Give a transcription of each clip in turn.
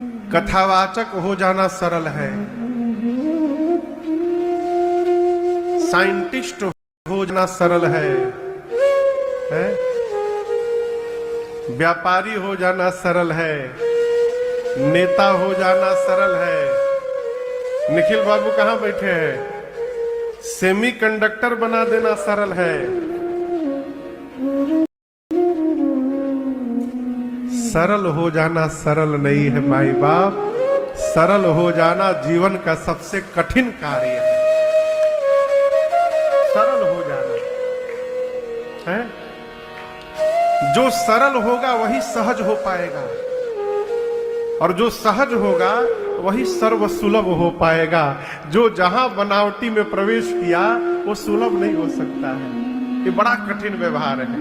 कथावाचक हो जाना सरल है, साइंटिस्ट हो जाना सरल है? व्यापारी हो जाना सरल है, नेता हो जाना सरल है। निखिल बाबू कहां बैठे हैं? सेमीकंडक्टर बना देना सरल है। सरल हो जाना सरल नहीं है माई बाप, सरल हो जाना जीवन का सबसे कठिन कार्य है। सरल हो जाना है, जो सरल होगा वही सहज हो पाएगा, और जो सहज होगा वही सर्व सुलभ हो पाएगा। जो जहां बनावटी में प्रवेश किया वो सुलभ नहीं हो सकता है। ये बड़ा कठिन व्यवहार है।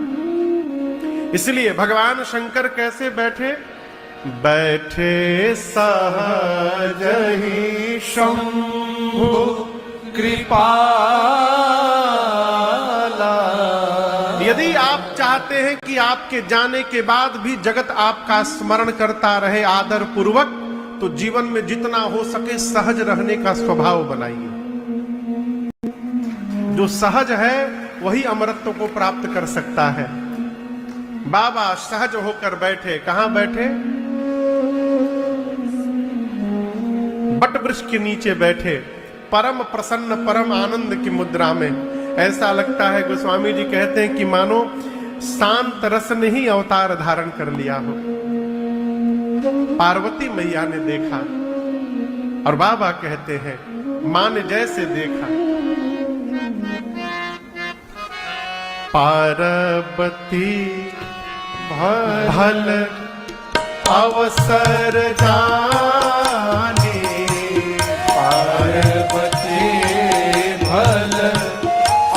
इसलिए भगवान शंकर कैसे बैठे? बैठे सहज ही शंभु कृपाला। यदि आप चाहते हैं कि आपके जाने के बाद भी जगत आपका स्मरण करता रहे आदर पूर्वक, तो जीवन में जितना हो सके सहज रहने का स्वभाव बनाइए। जो सहज है वही अमरत्व को प्राप्त कर सकता है। बाबा सहज होकर बैठे। कहां बैठे? बट वृक्ष के नीचे बैठे, परम प्रसन्न परम आनंद की मुद्रा में। ऐसा लगता है, गोस्वामी जी कहते हैं कि मानो शांत रस ने ही अवतार धारण कर लिया हो। पार्वती मैया ने देखा और बाबा कहते हैं मां ने जैसे देखा। पार्वती भल अवसर जाने, पार्वती भल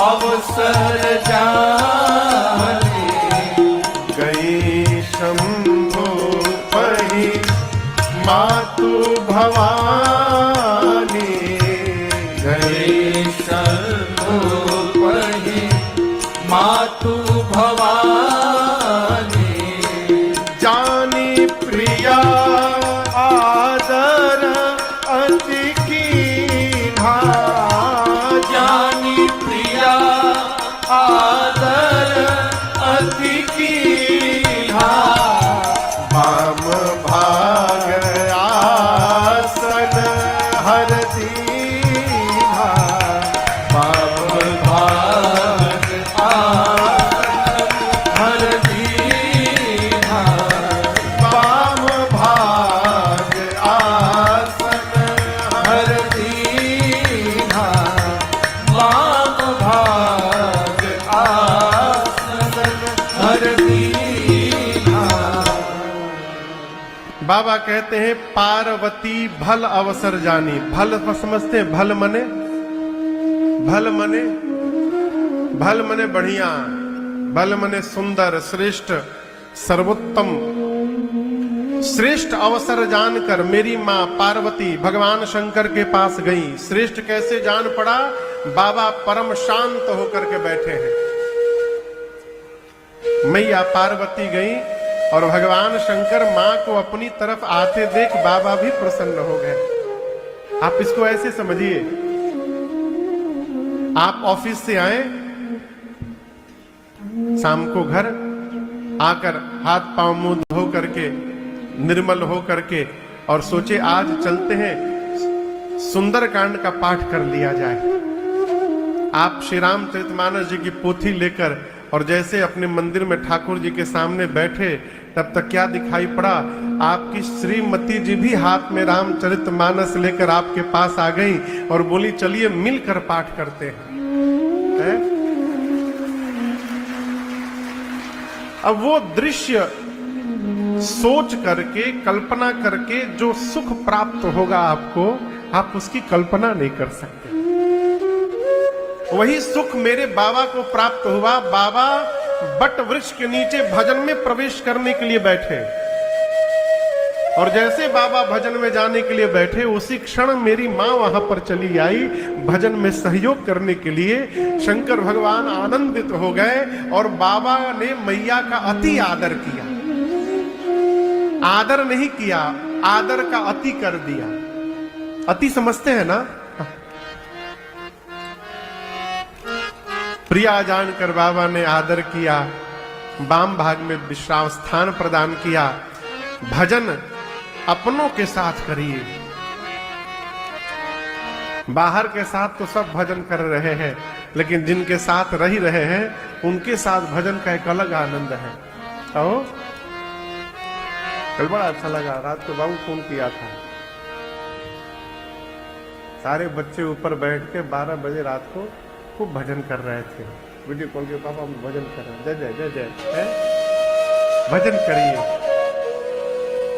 अवसर जाने, गई शंभु पहि मातु भवानी। गई शंभु पहि मातु भवानी। जानी प्रिया आदर अति कीन्हा, जानी प्रिया आदर अति कीन्हा। वाम भाग आसन हर दीन्हा, वाम भाग आसन हर दीन्हा। वाम भाग आसन हर दीन्हा। वाम भाग आसन हर दीन्हा। बाबा कहते हैं पार्वती भल अवसर जानी। भल समझते हैं? भल मने, भल मने, भल मने बढ़िया, भल मने सुंदर, श्रेष्ठ, सर्वोत्तम। श्रेष्ठ अवसर जानकर मेरी मां पार्वती भगवान शंकर के पास गई। श्रेष्ठ कैसे जान पड़ा? बाबा परम शांत होकर के बैठे हैं। मैया पार्वती गई और भगवान शंकर मां को अपनी तरफ आते देख बाबा भी प्रसन्न हो गए। आप इसको ऐसे समझिए, आप ऑफिस से आए, शाम को घर आकर हाथ पांव मुंह धो करके निर्मल हो करके और सोचे आज चलते हैं सुंदरकांड का पाठ कर लिया जाए। आप श्री रामचरितमानस जी की पोथी लेकर और जैसे अपने मंदिर में ठाकुर जी के सामने बैठे, तब तक क्या दिखाई पड़ा? आपकी श्रीमती जी भी हाथ में रामचरितमानस लेकर आपके पास आ गई और बोली चलिए मिलकर पाठ करते हैं। अब वो दृश्य सोच करके, कल्पना करके जो सुख प्राप्त होगा आपको, आप उसकी कल्पना नहीं कर सकते। वही सुख मेरे बाबा को प्राप्त हुआ। बाबा बट वृक्ष के नीचे भजन में प्रवेश करने के लिए बैठे, और जैसे बाबा भजन में जाने के लिए बैठे, उसी क्षण मेरी मां वहां पर चली आई भजन में सहयोग करने के लिए। शंकर भगवान आनंदित हो गए और बाबा ने मैया का अति आदर किया। आदर नहीं किया, आदर का अति कर दिया। अति समझते हैं ना? प्रिया जानकर बाबा ने आदर किया, वाम भाग में विश्राम स्थान प्रदान किया। भजन अपनों के साथ करिए। बाहर के साथ तो सब भजन कर रहे हैं, लेकिन जिनके साथ रह रहे हैं उनके साथ भजन का एक अलग आनंद है। आओ, कल बड़ा अच्छा लगा, रात को बाबू फोन किया था, सारे बच्चे ऊपर बैठ के 12 बजे रात को खूब भजन कर रहे थे। वीडियो कॉल के, पापा हम भजन कर रहे हैं, जय जय जय जय है? भजन करिए,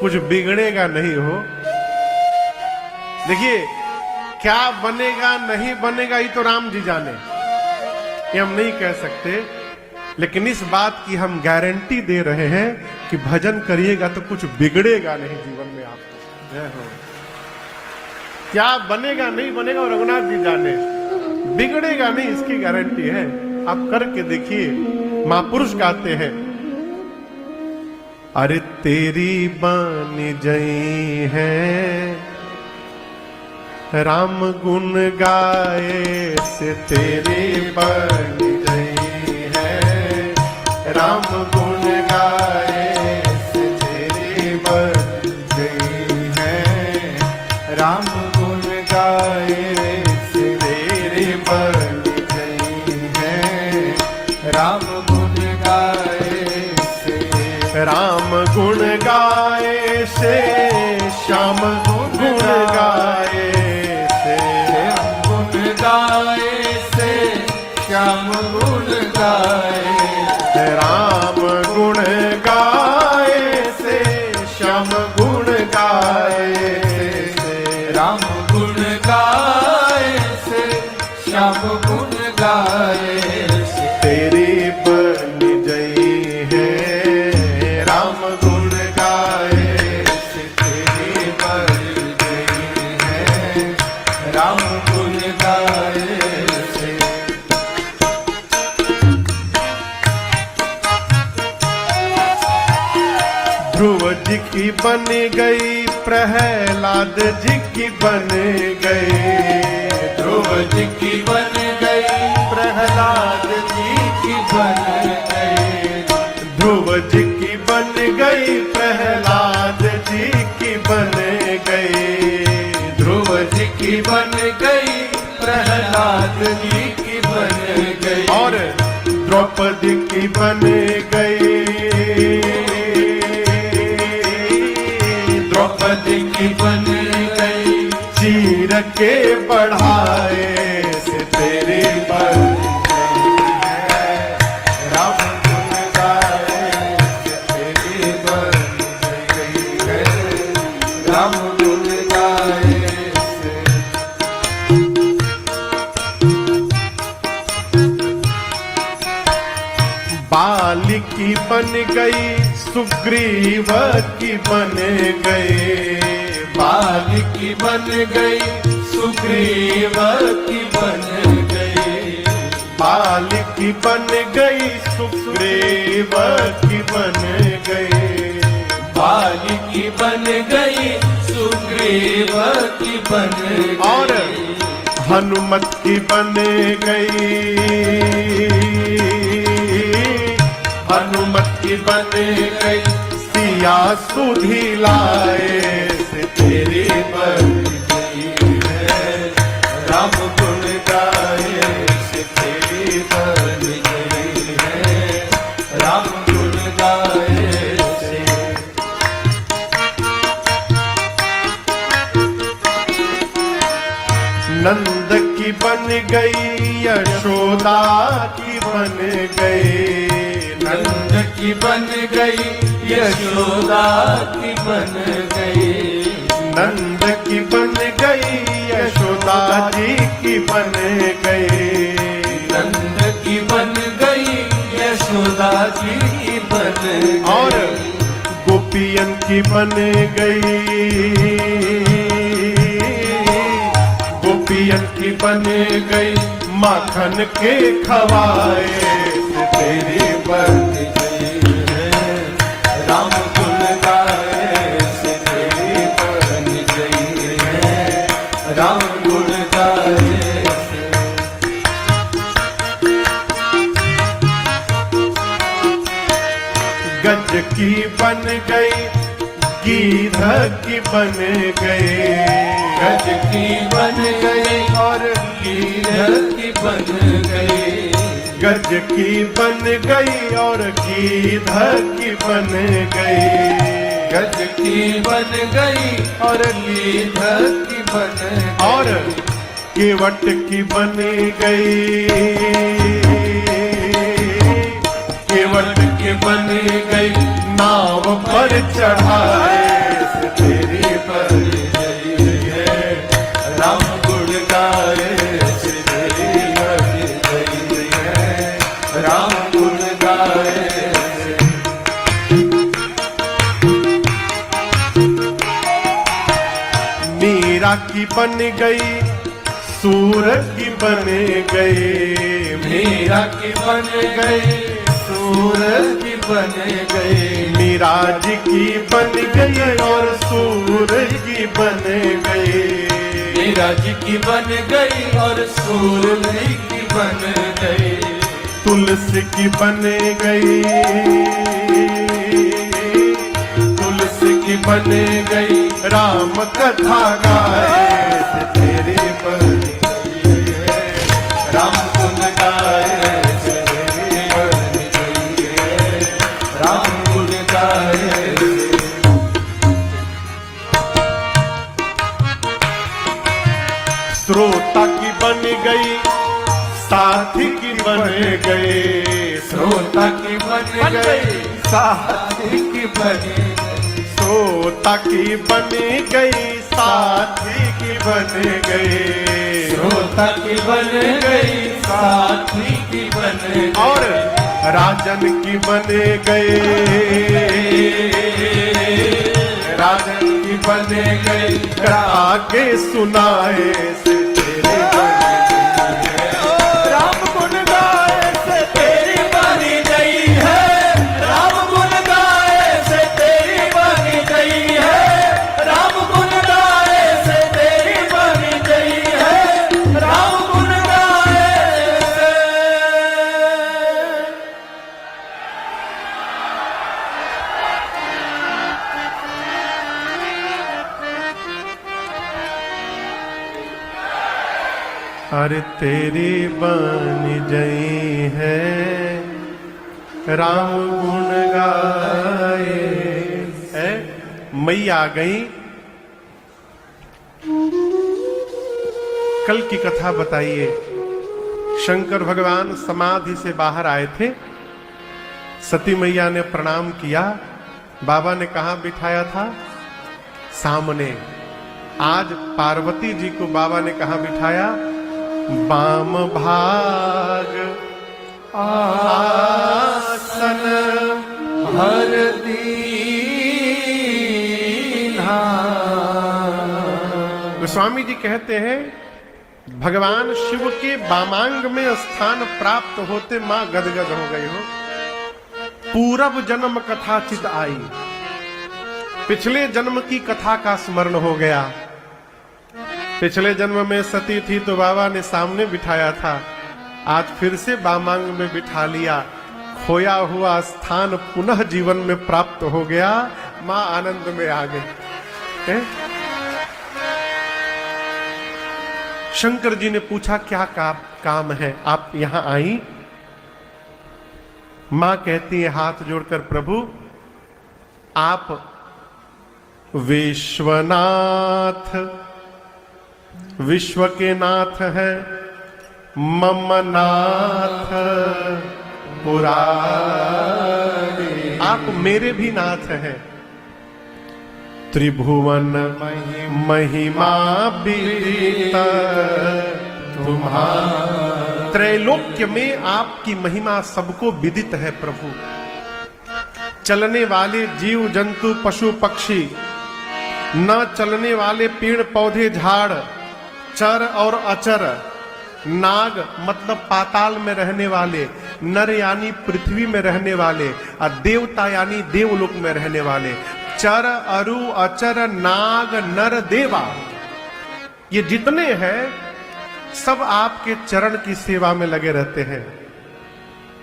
कुछ बिगड़ेगा नहीं हो। देखिए, क्या बनेगा नहीं बनेगा ये तो राम जी जाने, ये हम नहीं कह सकते, लेकिन इस बात की हम गारंटी दे रहे हैं कि भजन करिएगा तो कुछ बिगड़ेगा नहीं जीवन में आपको। जय हो। क्या बनेगा नहीं बनेगा और रघुनाथ जी जाने, बिगड़ेगा नहीं इसकी गारंटी है। आप करके देखिए। महापुरुष गाते हैं, अरे तेरी बानी जई है राम गुण गाए से, तेरी बानी जई है राम गुण गाए से, तेरी बानी जई है राम गुण गाए से, तेरी बानी जई है राम गुण गाए से, राम गुण गाए से, श्याम गुण गाए श्याम गुण गाए, राम गुण गाए से, श्याम गुण गाए से, राम गुण गाए से, श्याम गुण गाए से, तेरी बनी जई है राम गुण गाए से, तेरी बनी जई है राम गुण गाए से। ध्रुव जी की बन गई, प्रहलाद जी की बन गई, ध्रुव जी की बन गई, प्रहलाद जी की बन गई, ध्रुव जी की बन गई, प्रहलाद जी की बन गई, ध्रुव जी की बन गई, प्रहलाद जी की बन गई, और द्रौपदी की बन गई, द्रौपदी की बन गई, चीर के बढ़ाए से, तेरी बन गई है राम गुण गाए से, तेरी बन गई है राम गुण गाए से। बाली की बन गई, सुग्रीव की बन गई, बाल की बन गई, सुग्रीव की बन गई, बाल की बन गई, सुग्रीव की बन गई, बाल की बन गई, सुग्रीव की बन गई, और हनुमत की बन गई, हनुमत की बन गई, सिया सुधी लाए से, तेरी बन गई है राम गुण गाए से, तेरी बन गई है राम गुण गाए से। नंद की बन गई, यशोदा की बन गई, नंद की बन गई, यशोदा की बन गई, नंद की बन गई, यशोदा जी की बन गई, नंद की बन गई, यशोदा जी की बन गई, और गोपियन की बन गई, गोपियन की बन गई, माखन के खवाए से, तेरी बन गई है राम गुण गाए से, तेरी गीधक बन गए, गज की बन गए और गीधक बन गए, गज की बन गई और गीधक बन गई, गज की बन गई और गीधक बन गई, और केवट की बन गई, केवट की बन गई, नाव पर चढ़ाए से तेरी पर गई है राम गुण गाए से तेरी बन गई है, राम गुण गाए से। मीरा की बन गई, सूरज की बन गई, मीरा की बन गई, सूरज की बन गई, मीराज की बन गई और सूरज की बन गई, मीरा जी की बन गई और सूरज की बन गई, तुलसी की बन गई, तुलसी की बन गई, राम कथा गाए से तेरी बन गई है, राम गुण गाए से तेरी बन गई है, राम गुण गाए से। श्रोता की बन गई, साथी की बन गई, श्रोता की बन गई, साथी की बन गई, श्रोता की बन गई, साथी की बन गई, श्रोता की बन गई, साथी की बन गई, और राजन की बन गई, राजन की बन गई, कथा के सुनाए से तेरे बन गई है, राम गुण गाए से तेरी बन गई है, राम गुण गाए से तेरी बन गई है, राम गुण गाए से तेरी बन गई है, राम गुण गाए से। अरे तेरी बन गई है, राम गुण गाए है। मई आ गई। कल की कथा बताइए। शंकर भगवान समाधि से बाहर आए थे, सती मैया ने प्रणाम किया, बाबा ने कहाँ बिठाया था? सामने। आज पार्वती जी को बाबा ने कहाँ बिठाया? बाम भाग आसन हर दीन्हा। गोस्वामी जी कहते हैं भगवान शिव के वामांग में स्थान प्राप्त होते मां गदगद हो गई हो। पूरब जन्म कथा चित आई, पिछले जन्म की कथा का स्मरण हो गया। पिछले जन्म में सती थी तो बाबा ने सामने बिठाया था, आज फिर से वामांग में बिठा लिया। खोया हुआ स्थान पुनः जीवन में प्राप्त हो गया, मां आनंद में आ गई। शंकर जी ने पूछा क्या काम है, आप यहां आई? मां कहती है हाथ जोड़कर, प्रभु आप विश्वनाथ, विश्व के नाथ है, मम नाथ पुरारी, आप मेरे भी नाथ हैं। त्रिभुवन महिमा विदित तुम्हारा, त्रैलोक्य में आपकी महिमा सबको विदित है प्रभु। चलने वाले जीव जंतु पशु पक्षी, न चलने वाले पेड़ पौधे झाड़, चर और अचर, नाग मतलब पाताल में रहने वाले, नर यानी पृथ्वी में रहने वाले, और देवता यानी देवलोक में रहने वाले, चर अरु अचर नाग नर देवा, ये जितने हैं सब आपके चरण की सेवा में लगे रहते हैं।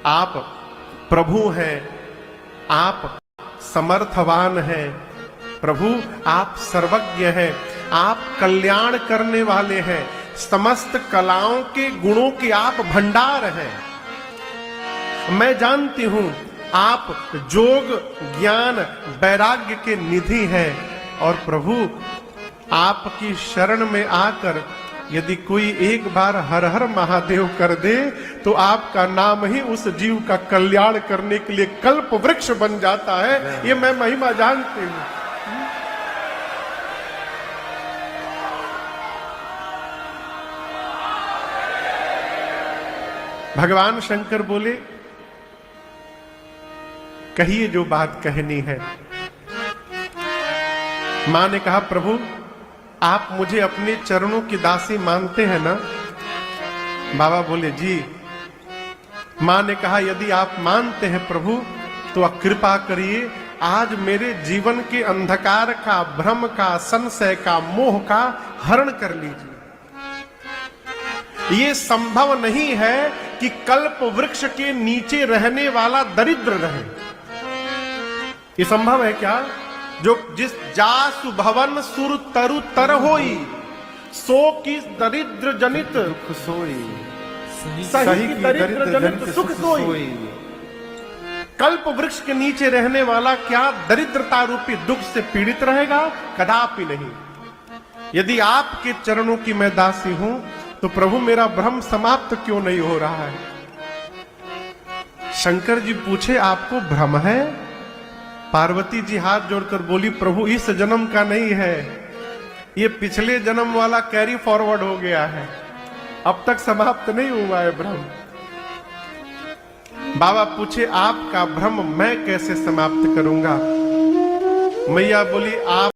आप प्रभु हैं, आप समर्थवान हैं, प्रभु आप सर्वज्ञ हैं, आप कल्याण करने वाले हैं, समस्त कलाओं के गुणों के आप भंडार हैं। मैं जानती हूं आप जोग ज्ञान वैराग्य के निधि हैं। और प्रभु आपकी शरण में आकर यदि कोई एक बार हर हर महादेव कर दे तो आपका नाम ही उस जीव का कल्याण करने के लिए कल्प वृक्ष बन जाता है। ये मैं महिमा जानती हूं। भगवान शंकर बोले, कहिए जो बात कहनी है। मां ने कहा, प्रभु आप मुझे अपने चरणों की दासी मानते हैं ना? बाबा बोले, जी। मां ने कहा, यदि आप मानते हैं प्रभु तो आप कृपा करिए, आज मेरे जीवन के अंधकार का, भ्रम का, संशय का, मोह का हरण कर लीजिए। ये संभव नहीं है कि कल्प वृक्ष के नीचे रहने वाला दरिद्र रहे। ये संभव है क्या? जो जिस जासु भवन सुर तरु तर होई, सो की दरिद्र जनित दुख सोई, सही की दरिद्र जनित सुख सोई। कल्प वृक्ष के नीचे रहने वाला क्या दरिद्रता रूपी दुख से पीड़ित रहेगा? कदापि नहीं। यदि आपके चरणों की मैं दासी हूं तो प्रभु मेरा भ्रम समाप्त क्यों नहीं हो रहा है? शंकर जी पूछे, आपको भ्रम है? पार्वती जी हाथ जोड़कर बोली, प्रभु इस जन्म का नहीं है, ये पिछले जन्म वाला कैरी फॉरवर्ड हो गया है, अब तक समाप्त नहीं हुआ है भ्रम। बाबा पूछे, आपका भ्रम मैं कैसे समाप्त करूंगा? मैया बोली, आप